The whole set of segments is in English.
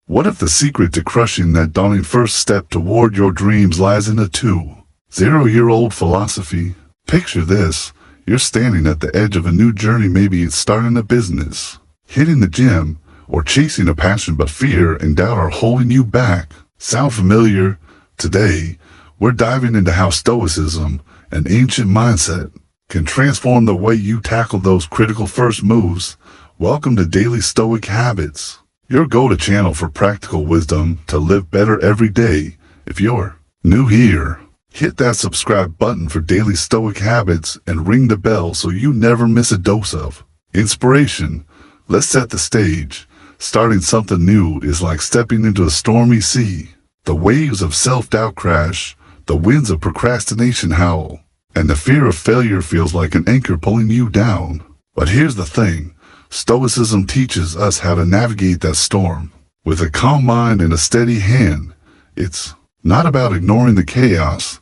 What if the secret to crushing that daunting first step toward your dreams lies in a 2,000-year-old philosophy? Picture this. You're standing at the edge of a new journey. Maybe it's starting a business, hitting the gym, or chasing a passion, but fear and doubt are holding you back. Sound familiar? Today, we're diving into how Stoicism, an ancient mindset, can transform the way you tackle those critical first moves. Welcome to Daily Stoic Habits, your go-to channel for practical wisdom to live better every day. If you're new here, hit that subscribe button for Daily Stoic Habits and ring the bell so you never miss a dose of inspiration. Let's set the stage. Starting something new is like stepping into a stormy sea. The waves of self-doubt crash, the winds of procrastination howl, and the fear of failure feels like an anchor pulling you down. But here's the thing. Stoicism teaches us how to navigate that storm. With a calm mind and a steady hand, it's not about ignoring the chaos.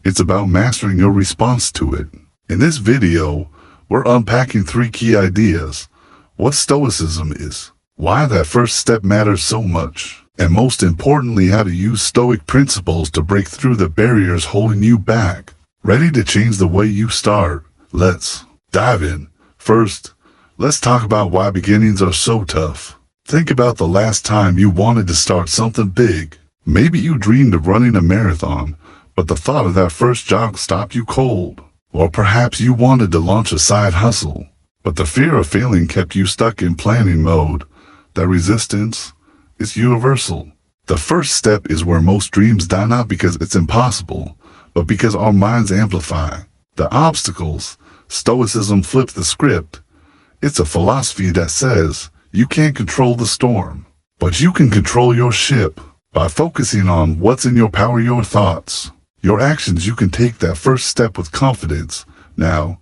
It's about mastering your response to it. In this video, we're unpacking 3 key ideas: what Stoicism is, why that first step matters so much, and most importantly, how to use Stoic principles to break through the barriers holding you back. Ready to change the way you start? Let's dive in. First, let's talk about why beginnings are so tough. Think about the last time you wanted to start something big. Maybe you dreamed of running a marathon, but the thought of that first jog stopped you cold. Or perhaps you wanted to launch a side hustle, but the fear of failing kept you stuck in planning mode. That resistance is universal. The first step is where most dreams die, not because it's impossible, but because our minds amplify the obstacles. Stoicism flips the script. It's a philosophy that says you can't control the storm, but you can control your ship. By focusing on what's in your power, your thoughts, your actions, you can take that first step with confidence. Now,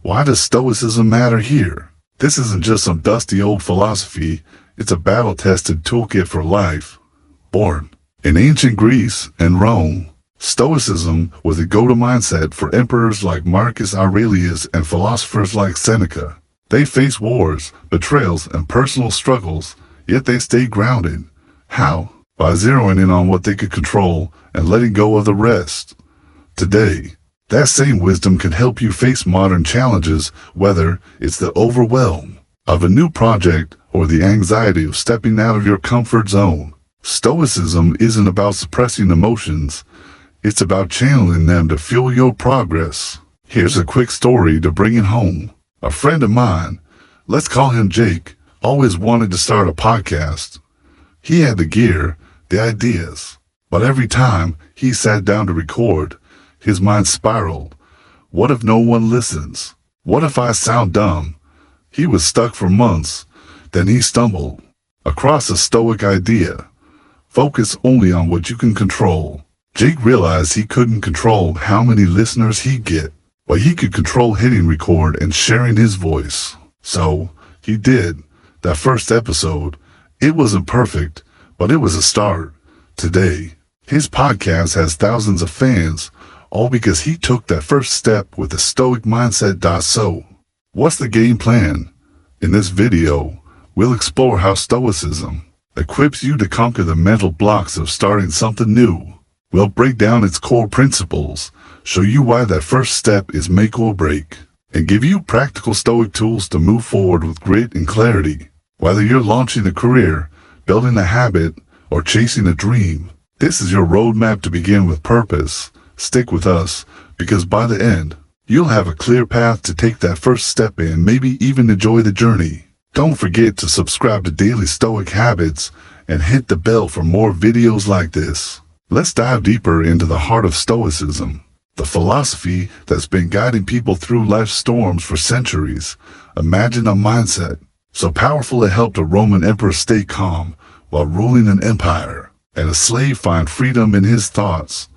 why does Stoicism matter here? This isn't just some dusty old philosophy. It's a battle-tested toolkit for life. Born in ancient Greece and Rome, Stoicism was a go-to mindset for emperors like Marcus Aurelius and philosophers like Seneca. They faced wars, betrayals, and personal struggles, yet they stayed grounded. How? By zeroing in on what they could control and letting go of the rest. Today, that same wisdom can help you face modern challenges, whether it's the overwhelm of a new project or the anxiety of stepping out of your comfort zone. Stoicism isn't about suppressing emotions. It's about channeling them to fuel your progress. Here's a quick story to bring it home. A friend of mine, let's call him Jake, always wanted to start a podcast. He had the gear, the ideas, but every time he sat down to record, his mind spiraled. What if no one listens? What if I sound dumb? He was stuck for months. Then he stumbled across a Stoic idea. Focus only on what you can control. Jake realized he couldn't control how many listeners he'd get, but he could control hitting record and sharing his voice. So he did. That first episode, it wasn't perfect, but it was a start. Today, his podcast has thousands of fans, all because he took that first step with a Stoic mindset. So, what's the game plan? In this video, we'll explore how Stoicism equips you to conquer the mental blocks of starting something new. We'll break down its core principles, show you why that first step is make or break, and give you practical Stoic tools to move forward with grit and clarity. Whether you're launching a career, building a habit, or chasing a dream, this is your roadmap to begin with purpose. Stick with us, because by the end, you'll have a clear path to take that first step and maybe even enjoy the journey. Don't forget to subscribe to Daily Stoic Habits and hit the bell for more videos like this. Let's dive deeper into the heart of Stoicism, the philosophy that's been guiding people through life's storms for centuries. Imagine a mindset so powerful it helped a Roman emperor stay calm while ruling an empire, and a slave find freedom in his thoughts.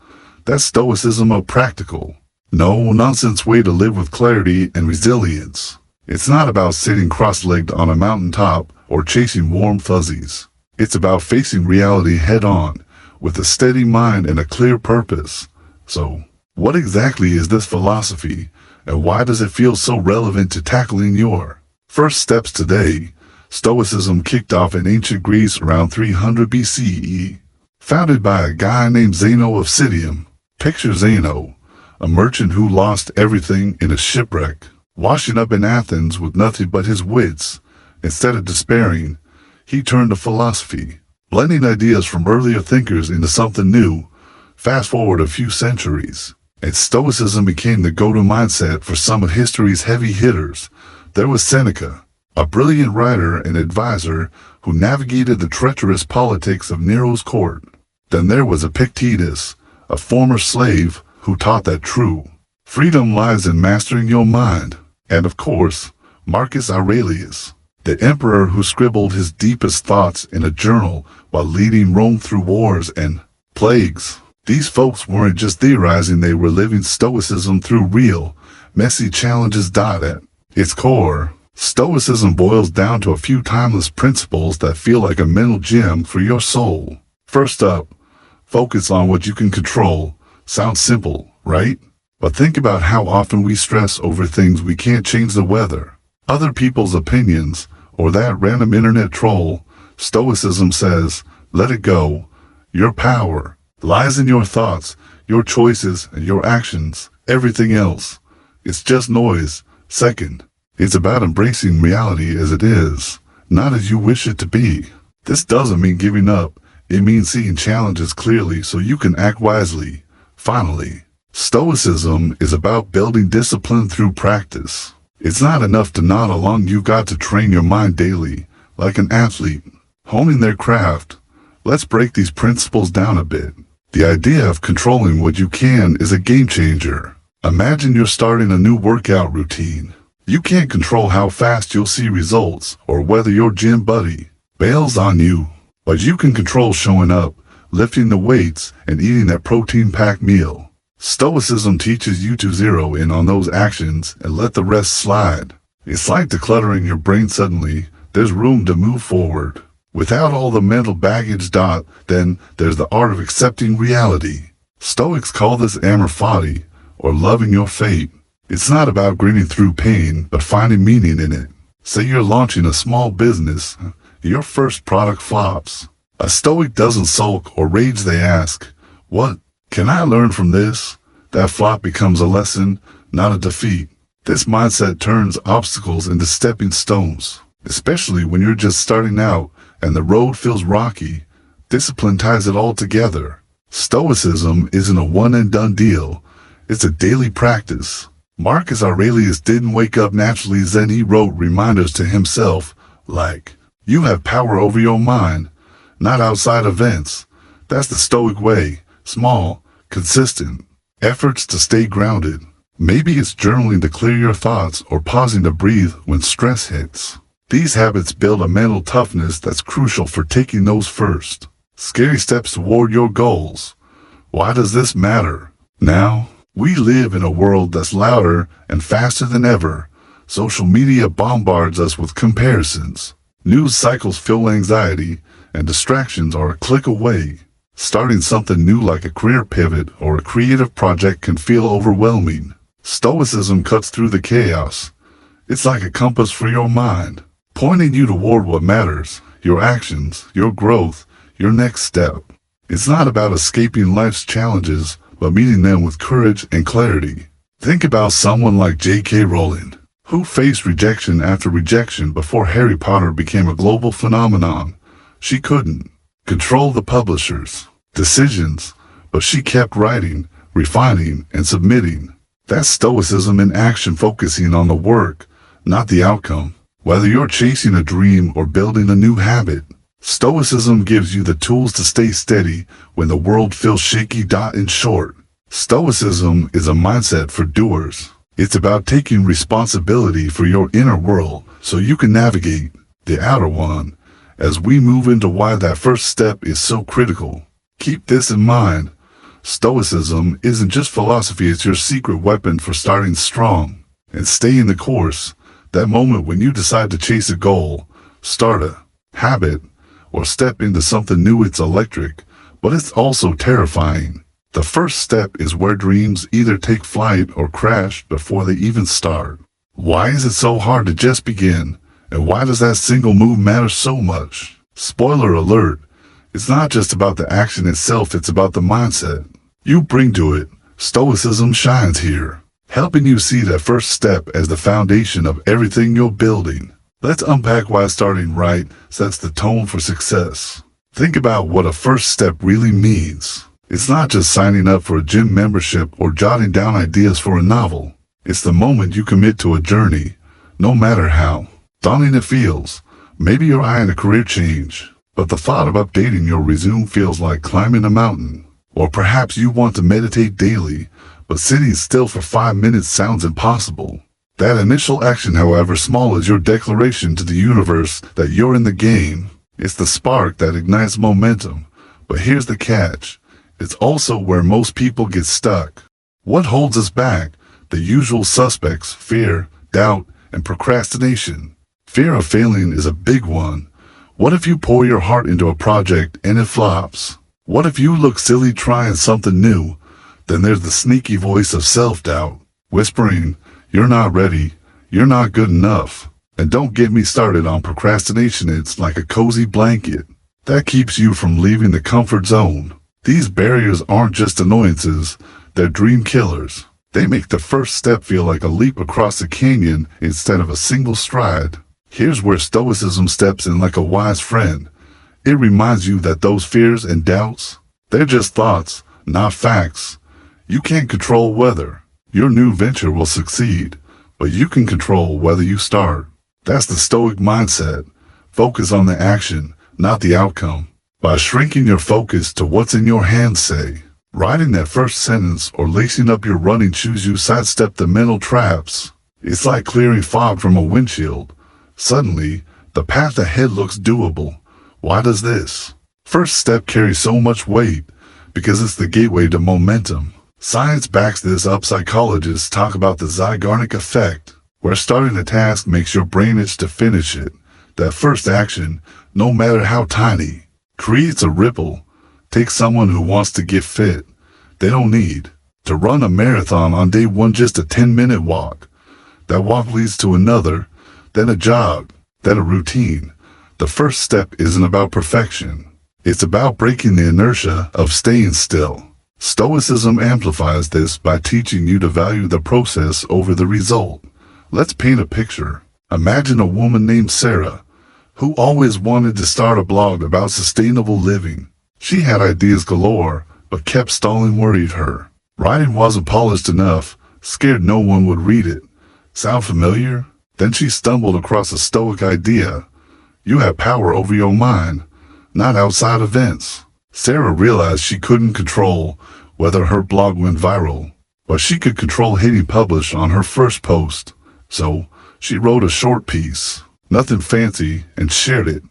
That's Stoicism, a practical, no-nonsense way to live with clarity and resilience. It's not about sitting cross-legged on a mountaintop or chasing warm fuzzies. It's about facing reality head-on with a steady mind and a clear purpose. So, what exactly is this philosophy, and why does it feel so relevant to tackling your first steps today? Stoicism kicked off in ancient Greece around 300 BCE, founded by a guy named Zeno of Citium. Picture Zeno, a merchant who lost everything in a shipwreck, washing up in Athens with nothing but his wits. Instead of despairing, he turned to philosophy, blending ideas from earlier thinkers into something new. Fast forward a few centuries, and Stoicism became the go-to mindset for some of history's heavy hitters. There was Seneca, a brilliant writer and advisor who navigated the treacherous politics of Nero's court. Then there was Epictetus, a former slave who taught that true freedom lies in mastering your mind. And of course, Marcus Aurelius, the emperor who scribbled his deepest thoughts in a journal while leading Rome through wars and plagues. These folks weren't just theorizing, they were living Stoicism through real, messy challenges. At its core, Stoicism boils down to a few timeless principles that feel like a mental gem for your soul. First up, focus on what you can control. Sounds simple, right? But think about how often we stress over things we can't change: the weather, other people's opinions, or that random internet troll. Stoicism says, let it go. Your power lies in your thoughts, your choices, and your actions. Everything else, it's just noise. Second, it's about embracing reality as it is, not as you wish it to be. This doesn't mean giving up. It means seeing challenges clearly so you can act wisely. Finally, Stoicism is about building discipline through practice. It's not enough to nod along, you've got to train your mind daily, like an athlete, honing their craft. Let's break these principles down a bit. The idea of controlling what you can is a game changer. Imagine you're starting a new workout routine. You can't control how fast you'll see results or whether your gym buddy bails on you, but you can control showing up, lifting the weights, and eating that protein-packed meal. Stoicism teaches you to zero in on those actions and let the rest slide. It's like decluttering your brain. Suddenly, there's room to move forward without all the mental baggage. Then there's the art of accepting reality. Stoics call this amor fati, or loving your fate. It's not about grinning through pain, but finding meaning in it. Say you're launching a small business, your first product flops. A Stoic doesn't sulk or rage, they ask, what can I learn from this? That flop becomes a lesson, not a defeat. This mindset turns obstacles into stepping stones, especially when you're just starting out and the road feels rocky. Discipline ties it all together. Stoicism isn't a one-and-done deal. It's a daily practice. Marcus Aurelius didn't wake up naturally. Then he wrote reminders to himself, like, you have power over your mind, not outside events. That's the Stoic way. Small, consistent efforts to stay grounded. Maybe it's journaling to clear your thoughts or pausing to breathe when stress hits. These habits build a mental toughness that's crucial for taking those first scary steps toward your goals. Why does this matter? Now, we live in a world that's louder and faster than ever. Social media bombards us with comparisons. News cycles fuel anxiety, and distractions are a click away. Starting something new like a career pivot or a creative project can feel overwhelming. Stoicism cuts through the chaos. It's like a compass for your mind, pointing you toward what matters, your actions, your growth, your next step. It's not about escaping life's challenges, but meeting them with courage and clarity. Think about someone like J.K. Rowling, who faced rejection after rejection before Harry Potter became a global phenomenon. She couldn't control the publishers' decisions, but she kept writing, refining, and submitting. That's Stoicism in action, focusing on the work, not the outcome. Whether you're chasing a dream or building a new habit, Stoicism gives you the tools to stay steady when the world feels shaky. In short, Stoicism is a mindset for doers. It's about taking responsibility for your inner world so you can navigate the outer one. As we move into why that first step is so critical, keep this in mind. Stoicism isn't just philosophy, it's your secret weapon for starting strong and staying the course. That moment when you decide to chase a goal, start a habit, or step into something new, it's electric, but it's also terrifying. The first step is where dreams either take flight or crash before they even start. Why is it so hard to just begin? And why does that single move matter so much? Spoiler alert, it's not just about the action itself, it's about the mindset you bring to it. Stoicism shines here, helping you see that first step as the foundation of everything you're building. Let's unpack why starting right sets the tone for success. Think about what a first step really means. It's not just signing up for a gym membership or jotting down ideas for a novel. It's the moment you commit to a journey, no matter how daunting it feels. Maybe you're eyeing a career change, but the thought of updating your resume feels like climbing a mountain. Or perhaps you want to meditate daily, but sitting still for 5 minutes sounds impossible. That initial action, however small, is your declaration to the universe that you're in the game. It's the spark that ignites momentum. But here's the catch. It's also where most people get stuck. What holds us back? The usual suspects: fear, doubt, and procrastination. Fear of failing is a big one. What if you pour your heart into a project and it flops? What if you look silly trying something new? Then there's the sneaky voice of self-doubt, whispering, "You're not ready, you're not good enough." And don't get me started on procrastination. It's like a cozy blanket that keeps you from leaving the comfort zone. These barriers aren't just annoyances, they're dream killers. They make the first step feel like a leap across a canyon instead of a single stride. Here's where Stoicism steps in like a wise friend. It reminds you that those fears and doubts, they're just thoughts, not facts. You can't control whether your new venture will succeed, but you can control whether you start. That's the Stoic mindset. Focus on the action, not the outcome. By shrinking your focus to what's in your hands, say, writing that first sentence or lacing up your running shoes, you sidestep the mental traps. It's like clearing fog from a windshield. Suddenly, the path ahead looks doable. Why does this first step carry so much weight? Because it's the gateway to momentum. Science backs this up. Psychologists talk about the Zeigarnik effect, where starting a task makes your brain itch to finish it. That first action, no matter how tiny, creates a ripple. Take someone who wants to get fit. They don't need to run a marathon on day one, just a 10-minute walk. That walk leads to another, then a jog, then a routine. The first step isn't about perfection. It's about breaking the inertia of staying still. Stoicism amplifies this by teaching you to value the process over the result. Let's paint a picture. Imagine a woman named Sarah, who always wanted to start a blog about sustainable living. She had ideas galore, but kept stalling worried her. Writing wasn't polished enough, scared no one would read it. Sound familiar? Then she stumbled across a Stoic idea. You have power over your mind, not outside events. Sarah realized she couldn't control whether her blog went viral, but she could control hitting publish on her first post. So she wrote a short piece, nothing fancy, and shared it.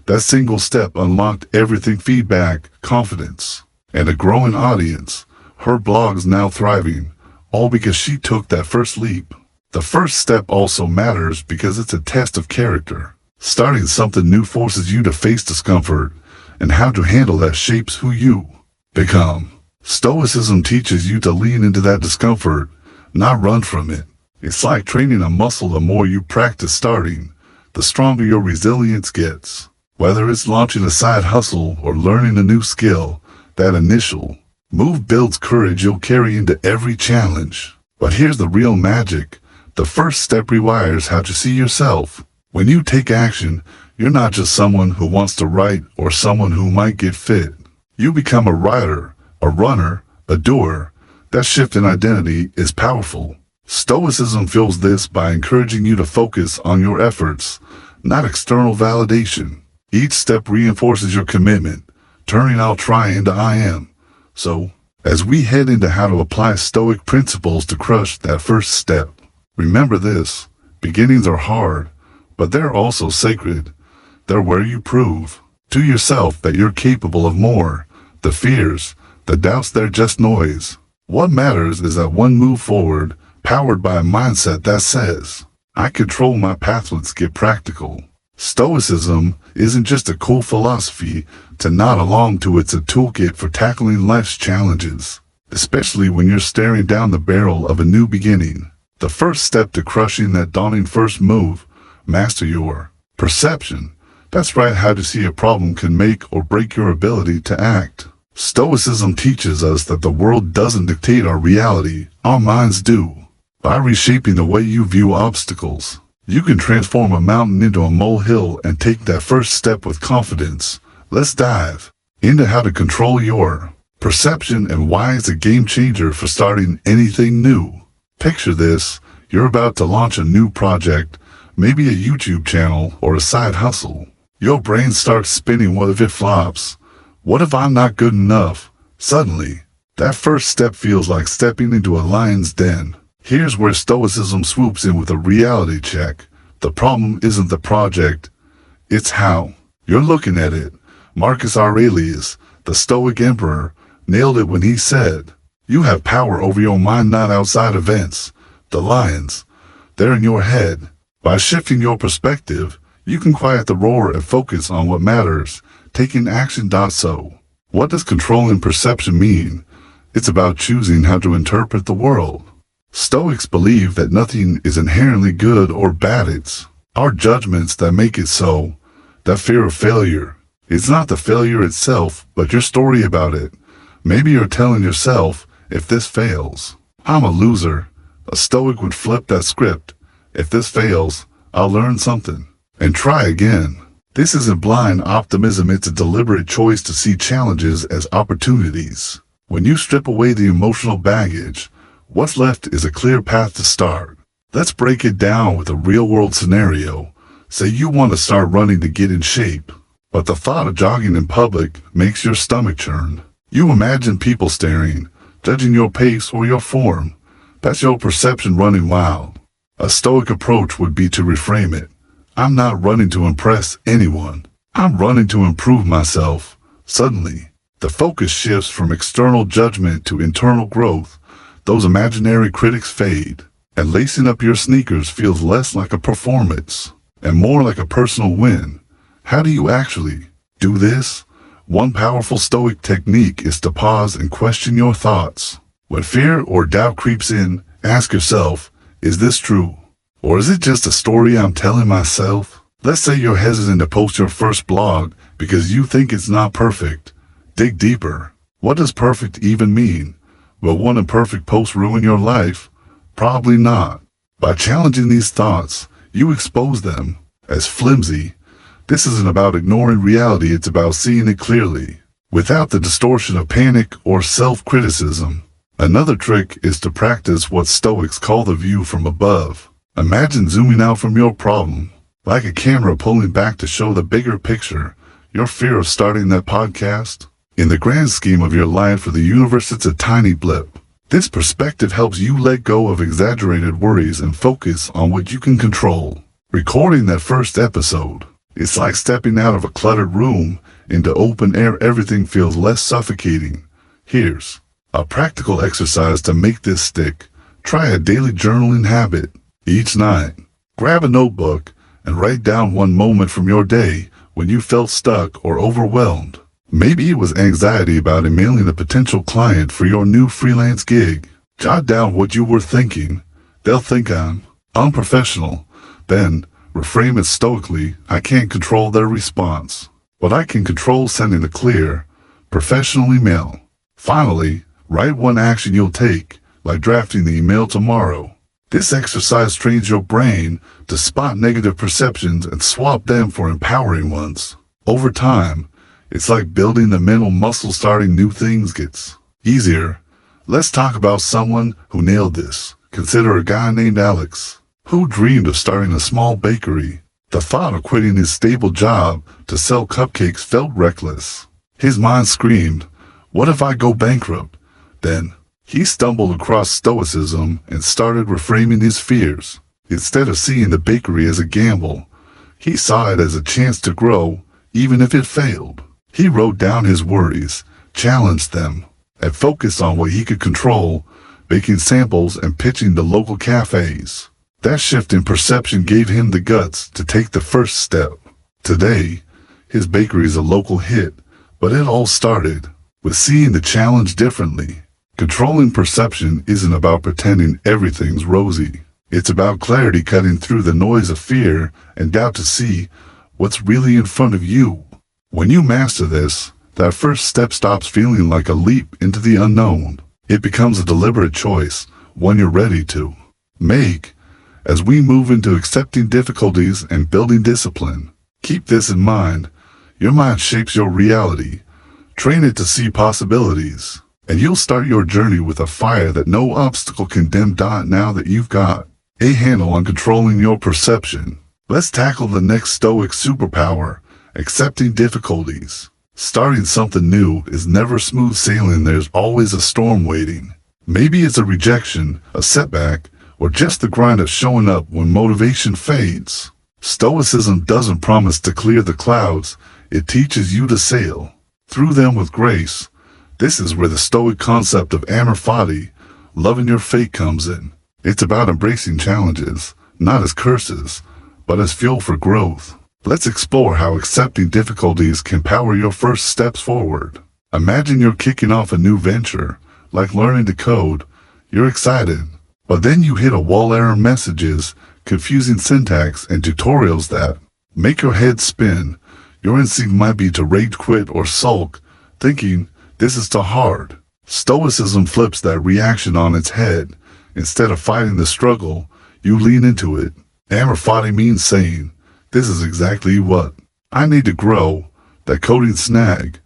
That single step unlocked everything: feedback, confidence, and a growing audience. Her blog's now thriving, all because she took that first leap. The first step also matters because it's a test of character. Starting something new forces you to face discomfort, and how to handle that shapes who you become. Stoicism teaches you to lean into that discomfort, not run from it. It's like training a muscle. The more you practice starting, the stronger your resilience gets. Whether it's launching a side hustle or learning a new skill, that initial move builds courage you'll carry into every challenge. But here's the real magic. The first step rewires how to see yourself. When you take action, you're not just someone who wants to write or someone who might get fit. You become a writer, a runner, a doer. That shift in identity is powerful. Stoicism fuels this by encouraging you to focus on your efforts, not external validation. Each step reinforces your commitment, turning "I'll try" into "I am." So, as we head into how to apply Stoic principles to crush that first step, remember this: beginnings are hard, but they're also sacred. They're where you prove to yourself that you're capable of more. The fears, the doubts, they're just noise. What matters is that one move forward, powered by a mindset that says, "I control my path." Let's get practical. Stoicism isn't just a cool philosophy to nod along to, it's a toolkit for tackling life's challenges, especially when you're staring down the barrel of a new beginning. The first step to crushing that daunting first move: master your Perception. That's right, how to see a problem can make or break your ability to act. Stoicism teaches us that the world doesn't dictate our reality, our minds do. By reshaping the way you view obstacles, you can transform a mountain into a molehill and take that first step with confidence. Let's dive into how to control your perception and why it's a game changer for starting anything new. Picture this, you're about to launch a new project, maybe a YouTube channel or a side hustle. Your brain starts spinning, what if it flops? What if I'm not good enough? Suddenly, that first step feels like stepping into a lion's den. Here's where Stoicism swoops in with a reality check. The problem isn't the project, it's how you're looking at it. Marcus Aurelius, the Stoic emperor, nailed it when he said, "You have power over your mind, not outside events. The lions, they're in your head." By shifting your perspective, you can quiet the roar and focus on what matters, taking action. So, what does controlling perception mean? It's about choosing how to interpret the world. Stoics believe that nothing is inherently good or bad. It's our judgments that make it so. That fear of failure. It's not the failure itself, but your story about it. Maybe you're telling yourself, if this fails, I'm a loser. A Stoic would flip that script. If this fails, I'll learn something and try again. This isn't blind optimism, it's a deliberate choice to see challenges as opportunities. When you strip away the emotional baggage, what's left is a clear path to start. Let's break it down with a real-world scenario. Say you want to start running to get in shape, but the thought of jogging in public makes your stomach churn. You imagine people staring, judging your pace or your form. That's your perception running wild. A Stoic approach would be to reframe it. I'm not running to impress anyone. I'm running to improve myself. Suddenly, the focus shifts from external judgment to internal growth. Those imaginary critics fade, and lacing up your sneakers feels less like a performance and more like a personal win. How do you actually do this? One powerful Stoic technique is to pause and question your thoughts. When fear or doubt creeps in, ask yourself, is this true? Or is it just a story I'm telling myself? Let's say you're hesitant to post your first blog because you think it's not perfect. Dig deeper. What does perfect even mean? Will one imperfect post ruin your life? Probably not. By challenging these thoughts, you expose them as flimsy. This isn't about ignoring reality, it's about seeing it clearly, without the distortion of panic or self-criticism. Another trick is to practice what Stoics call the view from above. Imagine zooming out from your problem, like a camera pulling back to show the bigger picture. Your fear of starting that podcast? In the grand scheme of your life or the universe, it's a tiny blip. This perspective helps you let go of exaggerated worries and focus on what you can control. Recording that first episode. It's like stepping out of a cluttered room into open air. Everything feels less suffocating. Here's a practical exercise to make this stick. Try a daily journaling habit. Each night, grab a notebook and write down one moment from your day when you felt stuck or overwhelmed. Maybe it was anxiety about emailing a potential client for your new freelance gig. Jot down what you were thinking. They'll think I'm unprofessional. Then, reframe it stoically. I can't control their response, but I can control sending a clear, professional email. Finally, write one action you'll take, like drafting the email tomorrow. This exercise trains your brain to spot negative perceptions and swap them for empowering ones. Over time, it's like building the mental muscle. Starting new things gets easier. Let's talk about someone who nailed this. Consider a guy named Alex, who dreamed of starting a small bakery. The thought of quitting his stable job to sell cupcakes felt reckless. His mind screamed, what if I go bankrupt? Then, he stumbled across Stoicism and started reframing his fears. Instead of seeing the bakery as a gamble, he saw it as a chance to grow, even if it failed. He wrote down his worries, challenged them, and focused on what he could control, baking samples and pitching to local cafes. That shift in perception gave him the guts to take the first step. Today, his bakery is a local hit, but it all started with seeing the challenge differently. Controlling perception isn't about pretending everything's rosy. It's about clarity cutting through the noise of fear and doubt to see what's really in front of you. When you master this, that first step stops feeling like a leap into the unknown. It becomes a deliberate choice, one you're ready to make. As we move into accepting difficulties and building discipline, keep this in mind. Your mind shapes your reality. Train it to see possibilities, and you'll start your journey with a fire that no obstacle can dim. Now that you've got a handle on controlling your perception, let's tackle the next Stoic superpower, accepting difficulties. Starting something new is never smooth sailing. There's always a storm waiting. Maybe it's a rejection, a setback, or just the grind of showing up when motivation fades. Stoicism doesn't promise to clear the clouds. It teaches you to sail through them with grace. This is where the Stoic concept of amor fati, loving your fate, comes in. It's about embracing challenges, not as curses, but as fuel for growth. Let's explore how accepting difficulties can power your first steps forward. Imagine you're kicking off a new venture, like learning to code. You're excited, but then you hit a wall. Error messages, confusing syntax, and tutorials that make your head spin. Your instinct might be to rage quit or sulk, thinking, this is too hard. Stoicism flips that reaction on its head. Instead of fighting the struggle, you lean into it. Amor fati means saying, this is exactly what I need to grow. That coding snag,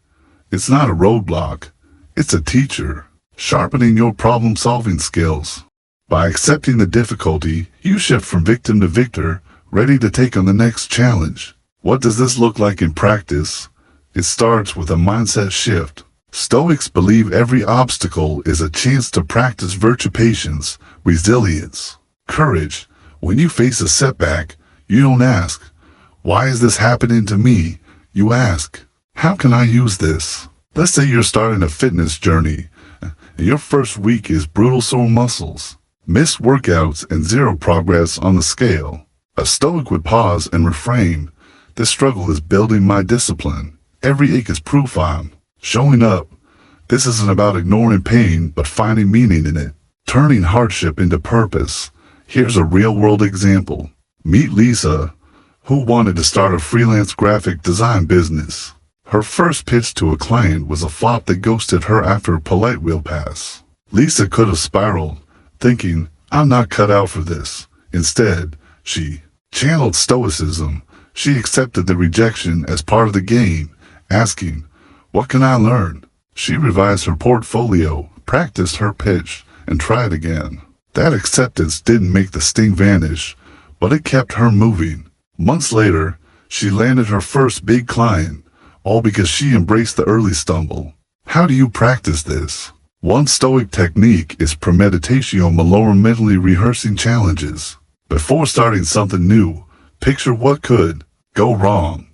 it's not a roadblock, it's a teacher, sharpening your problem-solving skills. By accepting the difficulty, you shift from victim to victor, ready to take on the next challenge. What does this look like in practice? It starts with a mindset shift. Stoics believe every obstacle is a chance to practice virtue, patience, resilience, courage. When you face a setback, you don't ask, why is this happening to me? You ask, how can I use this? Let's say you're starting a fitness journey, and your first week is brutal sore muscles, missed workouts, and zero progress on the scale. A Stoic would pause and reframe. This struggle is building my discipline. Every ache is proof I'm showing up. This isn't about ignoring pain, but finding meaning in it, turning hardship into purpose. Here's a real-world example. Meet Lisa, who wanted to start a freelance graphic design business. Her first pitch to a client was a flop that ghosted her after a polite wheel pass. Lisa could have spiraled, thinking, I'm not cut out for this. Instead, she channeled Stoicism. She accepted the rejection as part of the game, asking, what can I learn? She revised her portfolio, practiced her pitch, and tried again. That acceptance didn't make the sting vanish, but it kept her moving. Months later, she landed her first big client, all because she embraced the early stumble. How do you practice this? One Stoic technique is premeditatio malorum, mentally rehearsing challenges. Before starting something new, picture what could go wrong.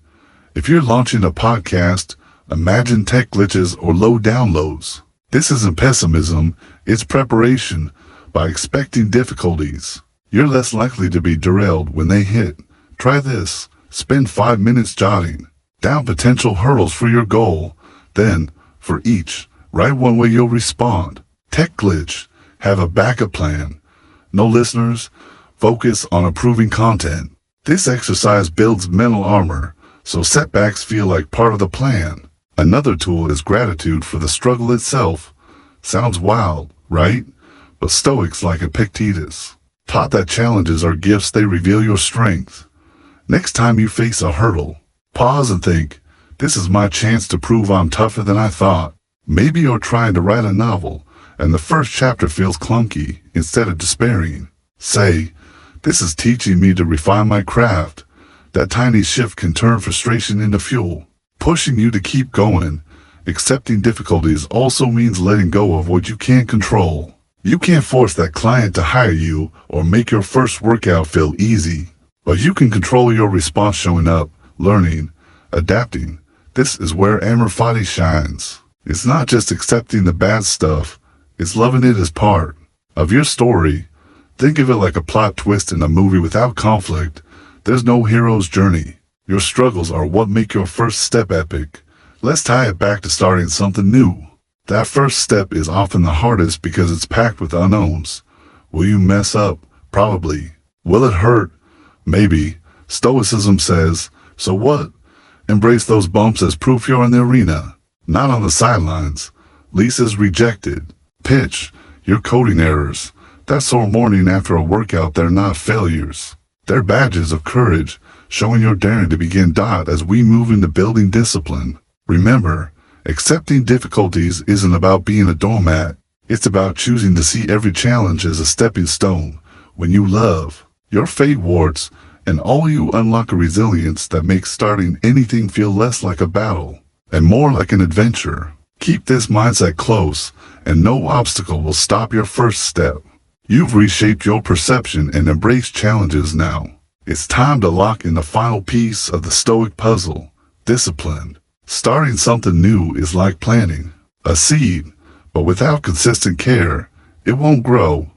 If you're launching a podcast, imagine tech glitches or low downloads. This isn't pessimism, it's preparation. By expecting difficulties, you're less likely to be derailed when they hit. Try this. Spend 5 minutes jotting down potential hurdles for your goal. Then, for each, write one way you'll respond. Tech glitch. Have a backup plan. No listeners. Focus on improving content. This exercise builds mental armor, so setbacks feel like part of the plan. Another tool is gratitude for the struggle itself. Sounds wild, right? But Stoics like Epictetus taught that challenges are gifts. They reveal your strength. Next time you face a hurdle, pause and think, this is my chance to prove I'm tougher than I thought. Maybe you're trying to write a novel, and the first chapter feels clunky. Instead of despairing, say, this is teaching me to refine my craft. That tiny shift can turn frustration into fuel, pushing you to keep going. Accepting difficulties also means letting go of what you can't control. You can't force that client to hire you or make your first workout feel easy. But you can control your response, showing up, learning, adapting. This is where amor fati shines. It's not just accepting the bad stuff, it's loving it as part of your story. Think of it like a plot twist in a movie without conflict. There's no hero's journey. Your struggles are what make your first step epic. Let's tie it back to starting something new. That first step is often the hardest because it's packed with unknowns. Will you mess up? Probably. Will it hurt? Maybe. Stoicism says, so what? Embrace those bumps as proof you're in the arena, not on the sidelines. Lisa's rejected. Pitch. Your coding errors. That sore morning after a workout, they're not failures. They're badges of courage, showing your daring to begin. As we move into building discipline, remember, accepting difficulties isn't about being a doormat. It's about choosing to see every challenge as a stepping stone. When you love your fate warts and all, you unlock a resilience that makes starting anything feel less like a battle and more like an adventure. Keep this mindset close, and no obstacle will stop your first step. You've reshaped your perception and embraced challenges now. It's time to lock in the final piece of the Stoic puzzle, discipline. Starting something new is like planting a seed, but without consistent care, it won't grow.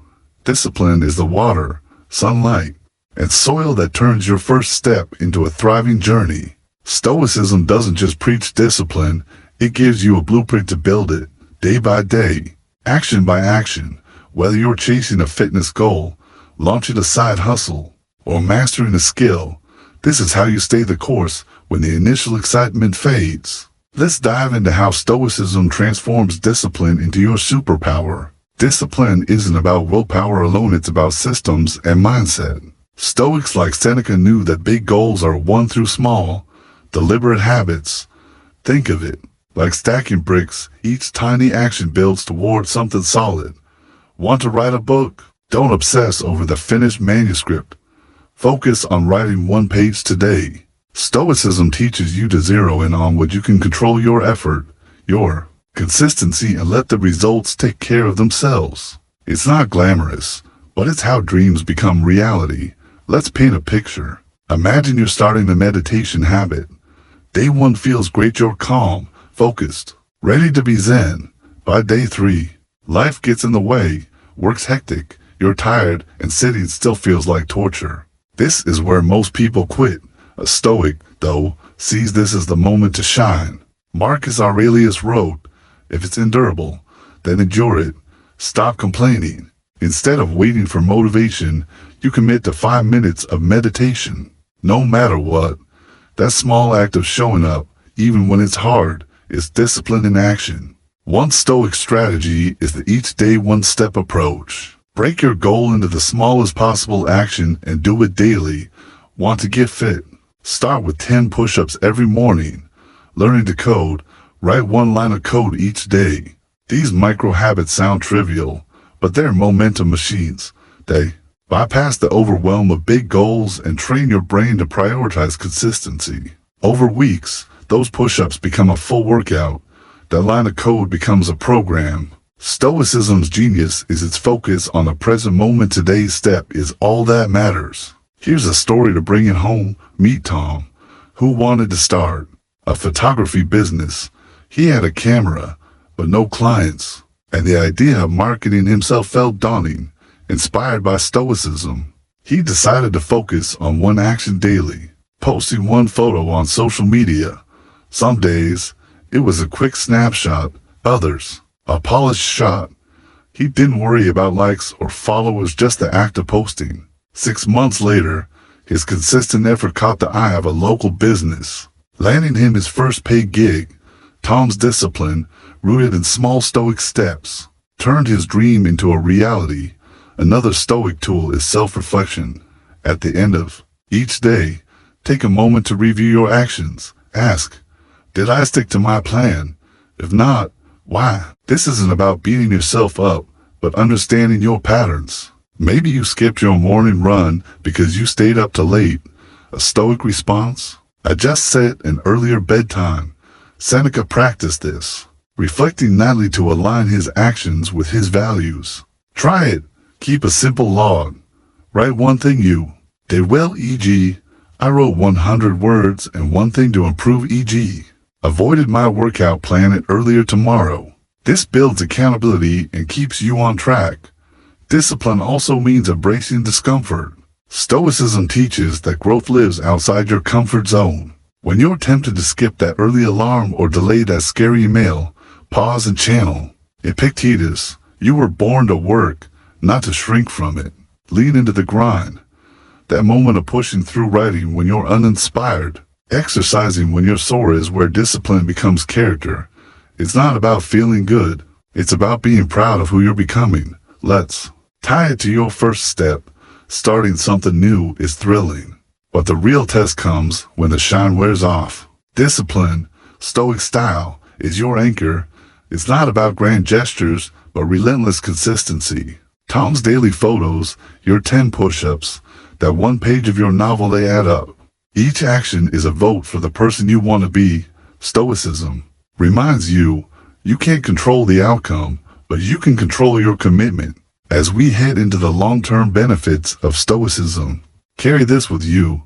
Discipline is the water, sunlight, and soil that turns your first step into a thriving journey. Stoicism doesn't just preach discipline, it gives you a blueprint to build it, day by day, action by action. Whether you're chasing a fitness goal, launching a side hustle, or mastering a skill, this is how you stay the course when the initial excitement fades. Let's dive into how Stoicism transforms discipline into your superpower. Discipline isn't about willpower alone, it's about systems and mindset. Stoics like Seneca knew that big goals are won through small, deliberate habits. Think of it like stacking bricks. Each tiny action builds toward something solid. Want to write a book? Don't obsess over the finished manuscript. Focus on writing one page today. Stoicism teaches you to zero in on what you can control: your effort, your consistency, and let the results take care of themselves. It's not glamorous, but it's how dreams become reality. Let's paint a picture. Imagine you're starting a meditation habit. Day 1 feels great, you're calm, focused, ready to be zen. By day 3, life gets in the way, work's hectic, you're tired, and sitting still feels like torture. This is where most people quit. A Stoic, though, sees this as the moment to shine. Marcus Aurelius wrote, if it's endurable, then endure it. Stop complaining. Instead of waiting for motivation, you commit to 5 minutes of meditation. No matter what, that small act of showing up, even when it's hard, is discipline in action. One Stoic strategy is the each day one step approach. Break your goal into the smallest possible action and do it daily. Want to get fit? Start with 10 push-ups every morning. Learning to code? Write 1 line of code each day. These micro habits sound trivial, but they're momentum machines. They bypass the overwhelm of big goals and train your brain to prioritize consistency. Over weeks, those push-ups become a full workout. That line of code becomes a program. Stoicism's genius is its focus on the present moment. Today's step is all that matters. Here's a story to bring it home. Meet Tom, who wanted to start a photography business. He had a camera, but no clients, and the idea of marketing himself felt daunting. Inspired by Stoicism, he decided to focus on one action daily, posting 1 photo on social media. Some days, it was a quick snapshot, others, a polished shot. He didn't worry about likes or followers, just the act of posting. 6 months later, his consistent effort caught the eye of a local business, landing him his first paid gig. Tom's discipline, rooted in small Stoic steps, turned his dream into a reality. Another Stoic tool is self-reflection. At the end of each day, take a moment to review your actions. Ask, did I stick to my plan? If not, why? This isn't about beating yourself up, but understanding your patterns. Maybe you skipped your morning run because you stayed up too late. A Stoic response? I just set an earlier bedtime. Seneca practiced this, reflecting nightly to align his actions with his values. Try it. Keep a simple log. Write one thing you did well, e.g., I wrote 100 words and one thing to improve, e.g., avoided my workout plan it earlier tomorrow. This builds accountability and keeps you on track. Discipline also means embracing discomfort. Stoicism teaches that growth lives outside your comfort zone. When you're tempted to skip that early alarm or delay that scary email, pause and channel. Epictetus, you were born to work, not to shrink from it. Lean into the grind. That moment of pushing through writing when you're uninspired. Exercising when you're sore is where discipline becomes character. It's not about feeling good. It's about being proud of who you're becoming. Let's tie it to your first step. Starting something new is thrilling. But the real test comes when the shine wears off. Discipline, Stoic style, is your anchor. It's not about grand gestures, but relentless consistency. Tom's daily photos, your 10 push-ups, that one page of your novel, they add up. Each action is a vote for the person you want to be. Stoicism reminds you, you can't control the outcome, but you can control your commitment. As we head into the long-term benefits of Stoicism, carry this with you.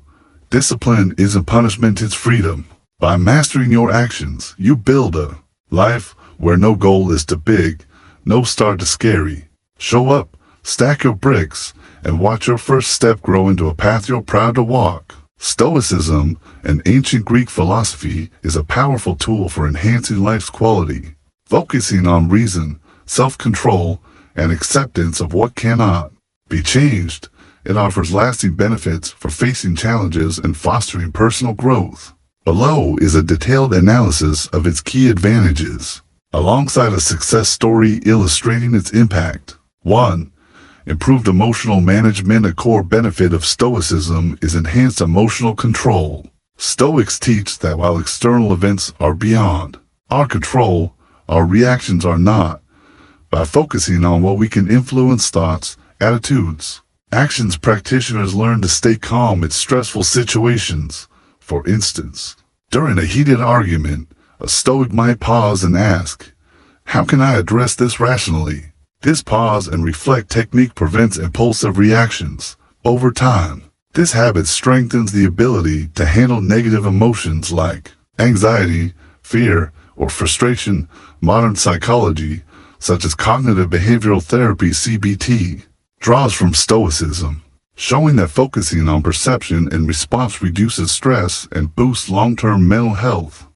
Discipline isn't punishment, it's freedom. By mastering your actions, you build a life where no goal is too big, no star too scary. Show up, stack your bricks, and watch your first step grow into a path you're proud to walk. Stoicism, an ancient Greek philosophy, is a powerful tool for enhancing life's quality, focusing on reason, self-control, and acceptance of what cannot be changed. It offers lasting benefits for facing challenges and fostering personal growth. Below is a detailed analysis of its key advantages, alongside a success story illustrating its impact. 1. Improved emotional management. A core benefit of Stoicism is enhanced emotional control. Stoics teach that while external events are beyond our control, our reactions are not. By focusing on what we can influence, thoughts, attitudes, actions, practitioners learn to stay calm in stressful situations. For instance, during a heated argument, a Stoic might pause and ask, "How can I address this rationally?" This pause and reflect technique prevents impulsive reactions. Over time, this habit strengthens the ability to handle negative emotions like anxiety, fear, or frustration. Modern psychology, such as cognitive behavioral therapy (CBT), draws from Stoicism, showing that focusing on perception and response reduces stress and boosts long-term mental health.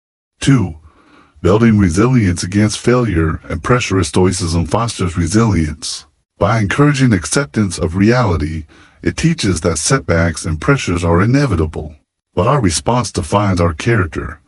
2. Building resilience against failure and pressure. Stoicism fosters resilience. By encouraging acceptance of reality, it teaches that setbacks and pressures are inevitable, but our response defines our character.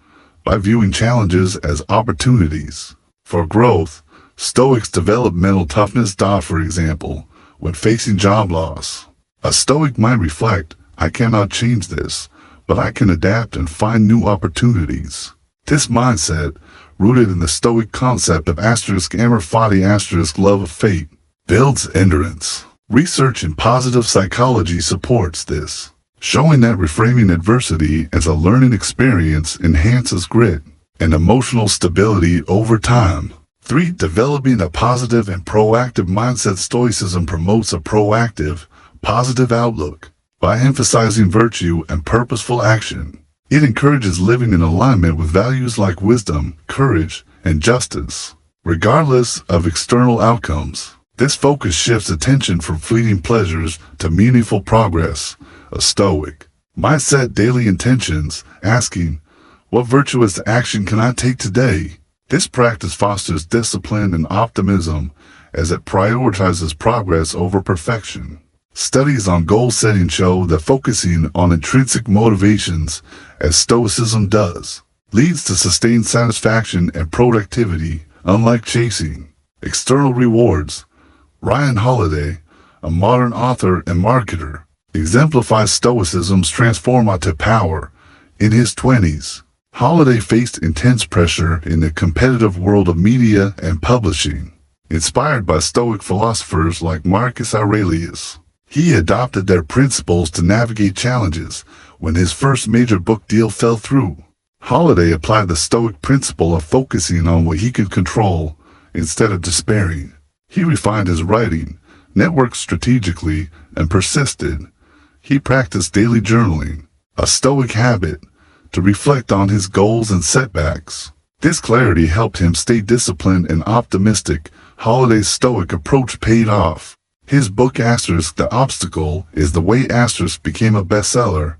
By viewing challenges as opportunities for growth, Stoics develop mental toughness. For example, when facing job loss, a Stoic might reflect, "I cannot change this, but I can adapt and find new opportunities." This mindset, rooted in the Stoic concept of *amor fati love of fate, builds endurance. Research in positive psychology supports this, showing that reframing adversity as a learning experience enhances grit and emotional stability over time. 3. Developing a positive and proactive mindset. Stoicism promotes a proactive, positive outlook by emphasizing virtue and purposeful action. It encourages living in alignment with values like wisdom, courage, and justice, regardless of external outcomes. This focus shifts attention from fleeting pleasures to meaningful progress. A Stoic might set daily intentions, asking, "What virtuous action can I take today?" This practice fosters discipline and optimism as it prioritizes progress over perfection. Studies on goal setting show that focusing on intrinsic motivations, as Stoicism does, leads to sustained satisfaction and productivity, unlike chasing external rewards. Ryan Holiday, a modern author and marketer, exemplifies Stoicism's transformative power. In his 20s, Holiday faced intense pressure in the competitive world of media and publishing. Inspired by Stoic philosophers like Marcus Aurelius, he adopted their principles to navigate challenges. When his first major book deal fell through, Holiday applied the Stoic principle of focusing on what he could control instead of despairing. He refined his writing, networked strategically, and persisted. He practiced daily journaling, a Stoic habit, to reflect on his goals and setbacks. This clarity helped him stay disciplined and optimistic. Holiday's Stoic approach paid off. His book *The Obstacle is the Way* became a bestseller,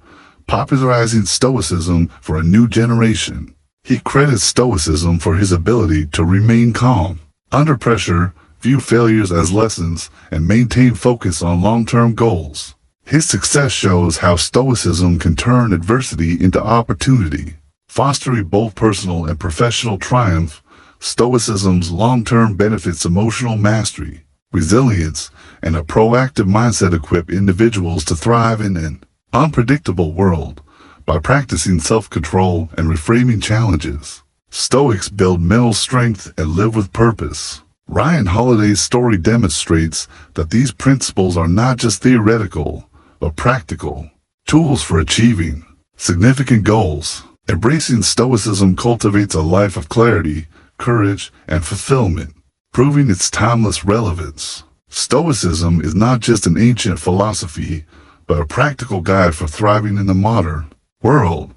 popularizing Stoicism for a new generation. He credits Stoicism for his ability to remain calm under pressure, view failures as lessons, and maintain focus on long-term goals. His success shows how Stoicism can turn adversity into opportunity. Fostering both personal and professional triumph, Stoicism's long-term benefits emotional mastery, resilience, and a proactive mindset equip individuals to thrive in an unpredictable world. By practicing self-control and reframing challenges, Stoics build mental strength and live with purpose. Ryan Holiday's story demonstrates that these principles are not just theoretical, but practical tools for achieving significant goals. Embracing Stoicism cultivates a life of clarity, courage, and fulfillment, proving its timeless relevance. Stoicism is not just an ancient philosophy, but a practical guide for thriving in the modern world.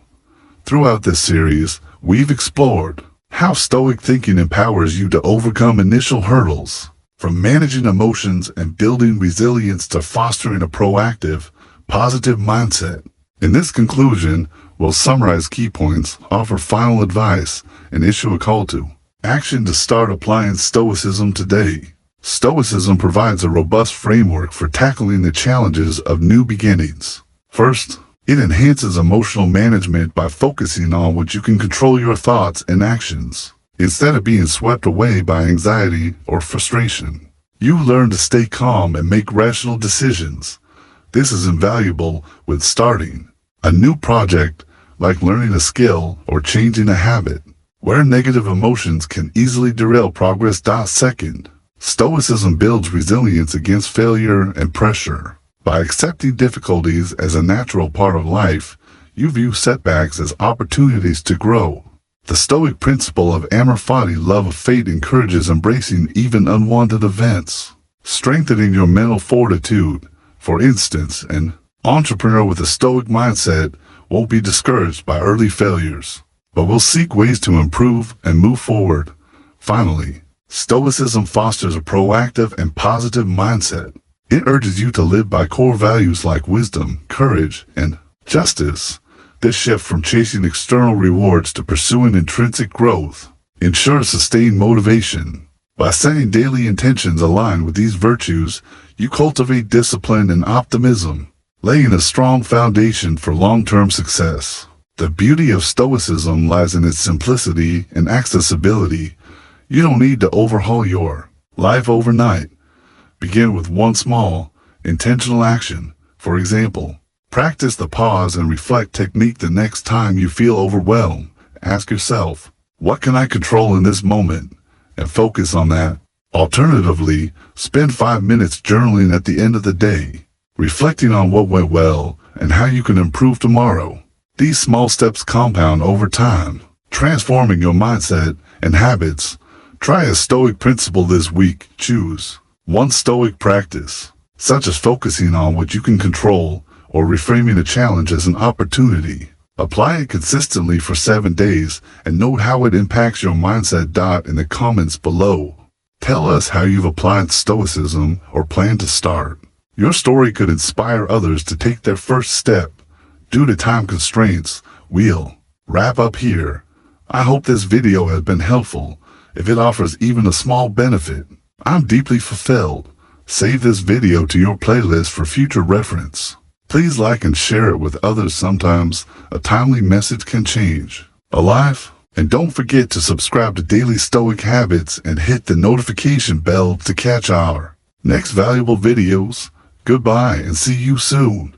Throughout this series, we've explored how Stoic thinking empowers you to overcome initial hurdles, from managing emotions and building resilience to fostering a proactive, positive mindset. In this conclusion, we'll summarize key points, offer final advice, and issue a call to action to start applying Stoicism today. Stoicism provides a robust framework for tackling the challenges of new beginnings. First, it enhances emotional management by focusing on what you can control your thoughts and actions. Instead of being swept away by anxiety or frustration, you learn to stay calm and make rational decisions. This is invaluable with starting a new project, like learning a skill or changing a habit, where negative emotions can easily derail progress. Second, Stoicism builds resilience against failure and pressure. By accepting difficulties as a natural part of life, you view setbacks as opportunities to grow. The Stoic principle of amor fati, love of fate, encourages embracing even unwanted events, strengthening your mental fortitude. For instance, an entrepreneur with a Stoic mindset won't be discouraged by early failures, but will seek ways to improve and move forward. Finally, Stoicism fosters a proactive and positive mindset. It urges you to live by core values like wisdom, courage, and justice. This shift from chasing external rewards to pursuing intrinsic growth ensures sustained motivation. By setting daily intentions aligned with these virtues, you cultivate discipline and optimism, laying a strong foundation for long-term success. The beauty of Stoicism lies in its simplicity and accessibility. You don't need to overhaul your life overnight. Begin with one small, intentional action. For example, practice the pause and reflect technique the next time you feel overwhelmed. Ask yourself, what can I control in this moment? And focus on that. Alternatively, spend 5 minutes journaling at the end of the day, reflecting on what went well and how you can improve tomorrow. These small steps compound over time, transforming your mindset and habits. Try a Stoic principle this week. Choose one Stoic practice, such as focusing on what you can control or reframing a challenge as an opportunity. Apply it consistently for 7 days and note how it impacts your mindset. In the comments below, tell us how you've applied Stoicism or plan to start. Your story could inspire others to take their first step. Due to time constraints, we'll wrap up here. I hope this video has been helpful. If it offers even a small benefit, I'm deeply fulfilled. Save this video to your playlist for future reference. Please like and share it with others. Sometimes a timely message can change a life. And don't forget to subscribe to Daily Stoic Habits and hit the notification bell to catch our next valuable videos. Goodbye and see you soon.